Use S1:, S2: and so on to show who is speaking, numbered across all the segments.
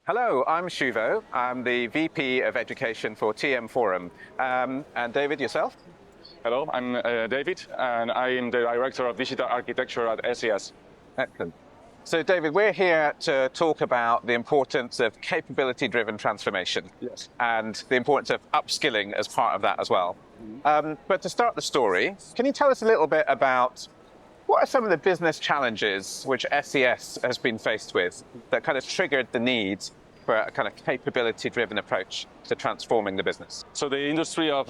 S1: Hello, I'm Shuvo. I'm the VP of Education for TM Forum. And David, yourself?
S2: Hello, I'm David, and I am the Director of Digital Architecture at SES.
S1: Excellent. So David, we're here to talk about the importance of capability-driven transformation.
S2: Yes.
S1: And the importance of upskilling as part of that as well. But to start the story, can you tell us a little bit about what are some of the business challenges which SES has been faced with that kind of triggered the need for a kind of capability-driven approach to transforming the business?
S2: So the industry of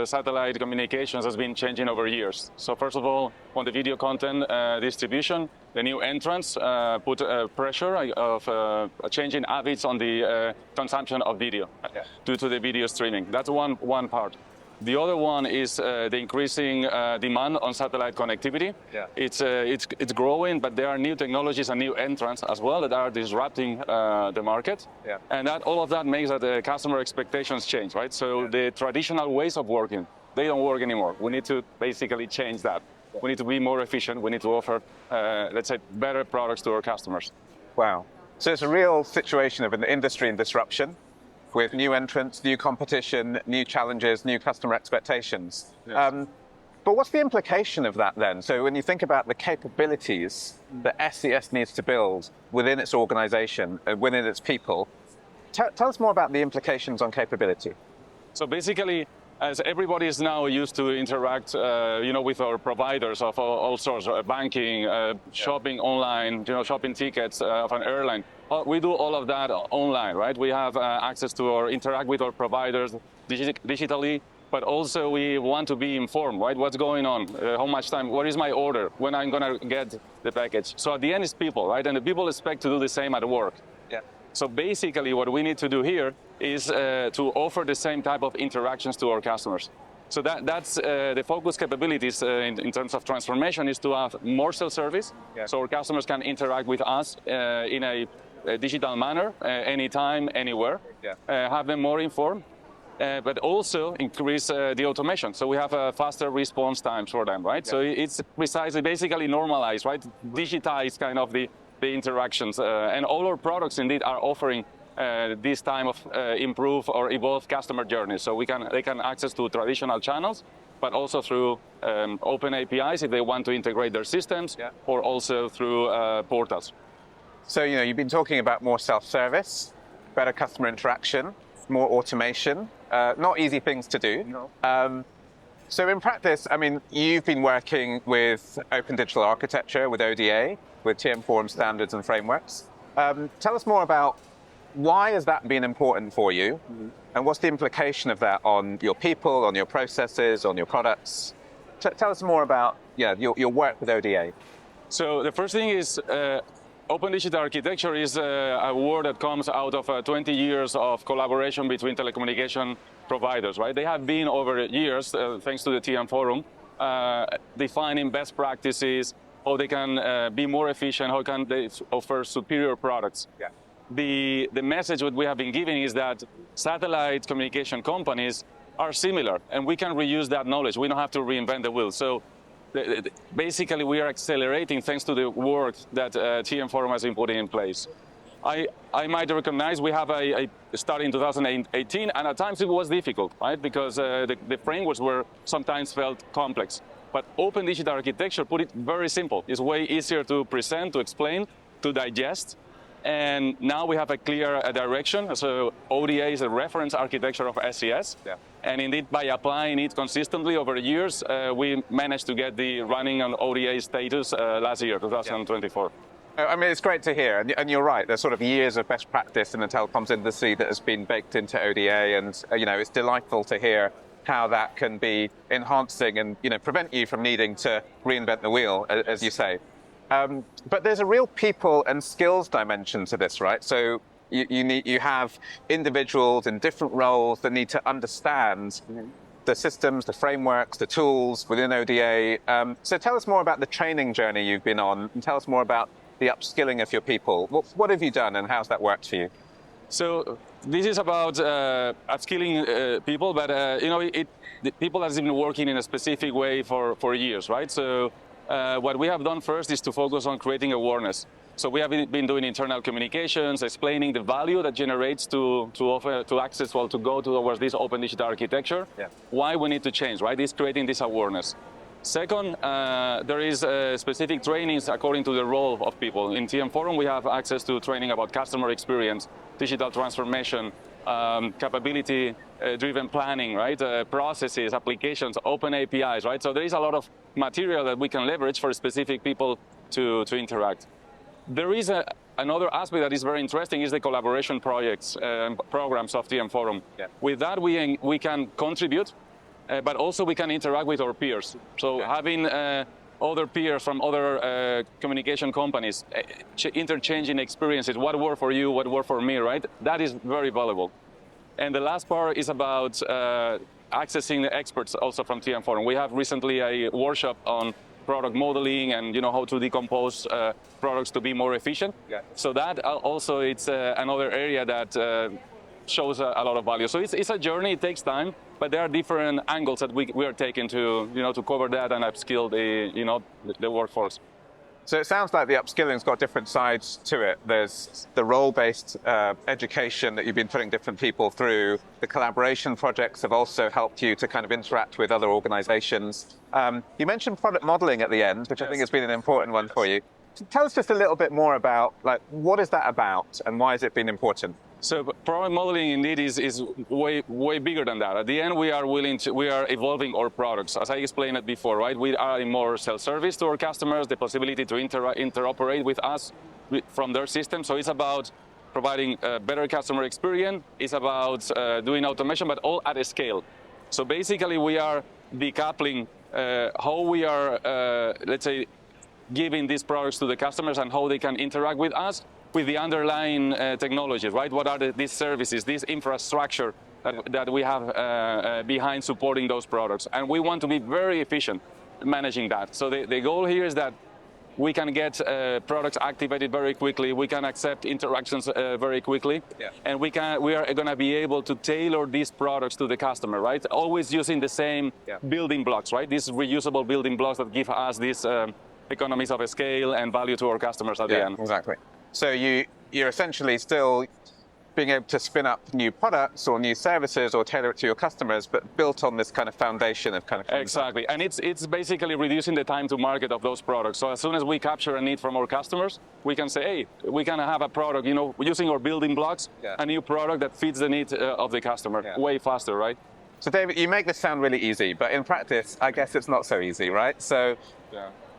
S2: satellite communications has been changing over years. So first of all, on the video content distribution, the new entrants put pressure of changing habits on the consumption of video due to the video streaming. That's one part. The other one is the increasing demand on satellite connectivity.
S1: Yeah.
S2: It's growing, but there are new technologies and new entrants as well that are disrupting the market.
S1: Yeah.
S2: And all of that makes that the customer expectations change, right? So the traditional ways of working, they don't work anymore. We need to basically change that. We need to be more efficient. We need to offer, let's say, better products to our customers.
S1: Wow. So it's a real situation of an industry in disruption, with new entrants, new competition, new challenges, new customer expectations.
S2: Yes.
S1: But what's the implication of that then? So when you think about the capabilities that SES needs to build within its organization, within its people, tell us more about the implications on capability.
S2: So basically, as everybody is now used to interact, with our providers of all sorts, banking, shopping online, shopping tickets of an airline. We do all of that online, right? We have access to interact with our providers digitally, but also we want to be informed, right? What's going on? How much time? What is my order? When I'm going to get the package? So at the end, it's people, right? And the people expect to do the same at work.
S1: Yeah.
S2: So basically, what we need to do here is to offer the same type of interactions to our customers. So that's the focus capabilities in terms of transformation is to have more self-service, so our customers can interact with us in a digital manner, anytime, anywhere, have them more informed, but also increase the automation. So we have a faster response times for them, right? So it's precisely, basically normalized, right? Digitize kind of the interactions. And all our products indeed are offering this time of improve or evolve customer journeys. So they can access to traditional channels, but also through open APIs if they want to integrate their systems, or also through portals.
S1: So, you've been talking about more self-service, better customer interaction, more automation, not easy things to do.
S2: No.
S1: So in practice, you've been working with open digital architecture, with ODA, with TM Forum standards and frameworks. Tell us more about why has that been important for you, and what's the implication of that on your people, on your processes, on your products? Tell us more about your work with ODA.
S2: So the first thing is open digital architecture is a word that comes out of 20 years of collaboration between telecommunication providers, right? They have been over years, thanks to the TM Forum, defining best practices, how they can be more efficient, how can they offer superior products.
S1: Yeah.
S2: The message that we have been giving is that satellite communication companies are similar, and we can reuse that knowledge. We don't have to reinvent the wheel. So basically, we are accelerating thanks to the work that TM Forum has been putting in place. I might recognize we have a start in 2018, and at times it was difficult, right? Because the frameworks were sometimes felt complex. But open digital architecture put it very simple. It's way easier to present, to explain, to digest. And now we have a clear direction. So ODA is a reference architecture of SES. Yeah. And indeed, by applying it consistently over years, we managed to get the running on ODA status last year, 2024.
S1: It's great to hear. And you're right. There's sort of years of best practice in the telecoms industry that has been baked into ODA. And, it's delightful to hear how that can be enhancing and, prevent you from needing to reinvent the wheel, as you say. But there's a real people and skills dimension to this, right? So you have individuals in different roles that need to understand the systems, the frameworks, the tools within ODA. So tell us more about the training journey you've been on, and tell us more about the upskilling of your people. What have you done, and how's that worked for you?
S2: So this is about upskilling people, but the people have been working in a specific way for years, right? So what we have done first is to focus on creating awareness. So we have been doing internal communications, explaining the value that generates to offer to access, well, to go towards this open digital architecture.
S1: Yeah.
S2: Why we need to change, right? It's creating this awareness. Second, there is specific trainings according to the role of people. In TM Forum, we have access to training about customer experience, digital transformation, capability-driven planning, right? Processes, applications, open APIs, right? So there is a lot of material that we can leverage for specific people to interact. There is another aspect that is very interesting is the collaboration projects and programs of TM Forum.
S1: Yeah.
S2: With that, we can contribute, but also we can interact with our peers. So having other peers from other communication companies, interchanging experiences, what worked for you, what worked for me, right? That is very valuable. And the last part is about accessing the experts also from TM Forum. We have recently a workshop on product modeling and how to decompose products to be more efficient.
S1: Yeah.
S2: So that also it's another area that shows a lot of value. So it's a journey, it takes time, but there are different angles that we are taking to to cover that and upskill the workforce.
S1: So it sounds like the upskilling's got different sides to it. There's the role-based education that you've been putting different people through. The collaboration projects have also helped you to kind of interact with other organizations. You mentioned product modeling at the end, which I think has been an important one for you. Tell us just a little bit more about, what is that about and why has it been important?
S2: So product modeling indeed is way bigger than that. At the end, we are evolving our products. As I explained it before, right? We are in more self-service to our customers, the possibility to interoperate with us from their system. So it's about providing a better customer experience. It's about doing automation, but all at a scale. So basically, we are decoupling how we are, let's say, giving these products to the customers and how they can interact with us with the underlying technologies, right? What are these services, this infrastructure that we have behind supporting those products? And we want to be very efficient managing that. So the goal here is that we can get products activated very quickly. We can accept interactions very quickly, and we are going to be able to tailor these products to the customer, right? Always using the same building blocks, right? These reusable building blocks that give us these economies of scale and value to our customers at the end.
S1: Exactly. So you're essentially still being able to spin up new products or new services or tailor it to your customers, but built on this kind of foundation of kind of...
S2: Exactly, and it's basically reducing the time to market of those products. So as soon as we capture a need from our customers, we can say, hey, we can have a product, using our building blocks, a new product that fits the need of the customer way faster, right?
S1: So David, you make this sound really easy, but in practice, I guess it's not so easy, right? So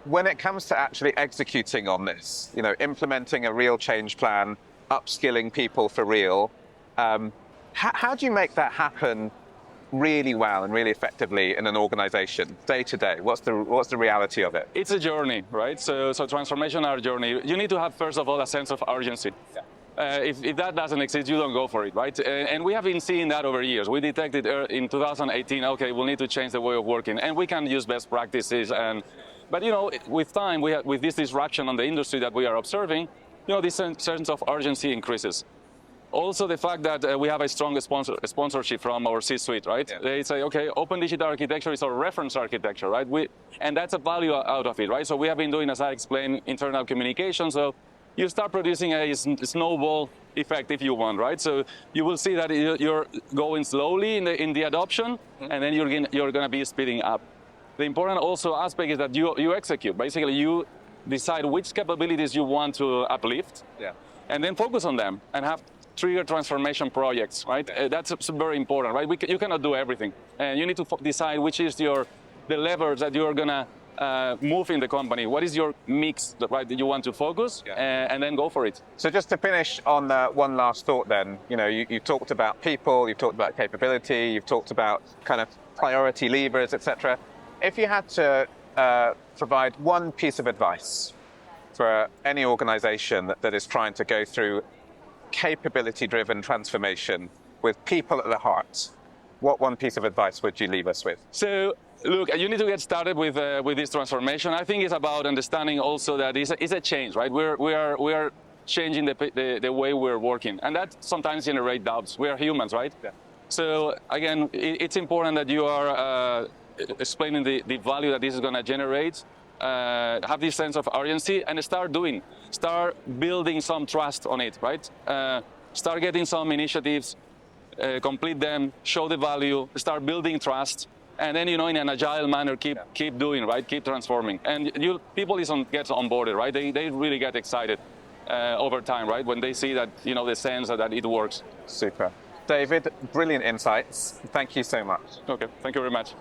S1: when it comes to actually executing on this, implementing a real change plan, upskilling people for real, how do you make that happen really well and really effectively in an organization, day to day? What's the reality of it?
S2: It's a journey, right? So transformational journey. You need to have, first of all, a sense of urgency. If that doesn't exist, you don't go for it, right? And we have been seeing that over years. We detected in 2018, okay, we'll need to change the way of working, and we can use best practices. But with time, with this disruption on the industry that we are observing, this sense of urgency increases. Also, the fact that we have a strong sponsorship from our C-suite, right? They say, okay, open digital architecture is our reference architecture, right? And that's a value out of it, right? So we have been doing, as I explained, internal communication. So you start producing a snowball effect, if you want, right? So you will see that you're going slowly in the adoption, and then you're going to be speeding up. The important also aspect is that you execute. Basically, you decide which capabilities you want to uplift, and then focus on them and have trigger transformation projects, right? That's very important, right? You cannot do everything, and you need to decide which is the levers that you're gonna move in the company. What is your mix, right, that you want to focus, and then go for it.
S1: So just to finish on one last thought then, you talked about people, you've talked about capability, you've talked about kind of priority levers, etc. If you had to provide one piece of advice for any organization that is trying to go through capability-driven transformation with people at the heart, what one piece of advice would you leave us with?
S2: So, look, you need to get started with this transformation. I think it's about understanding also that it's a change, right? We are changing the way we're working, and that sometimes generates doubts. We are humans, right? So again, it's important that you are explaining the value that this is going to generate, have this sense of urgency and start building some trust on it, right? Start getting some initiatives, complete them, show the value, start building trust, and then, in an agile manner, keep doing, right? Keep transforming. And people get on board, right? They really get excited over time, right? When they see that, the sense that it works.
S1: Super. David, brilliant insights. Thank you so much.
S2: Okay, thank you very much.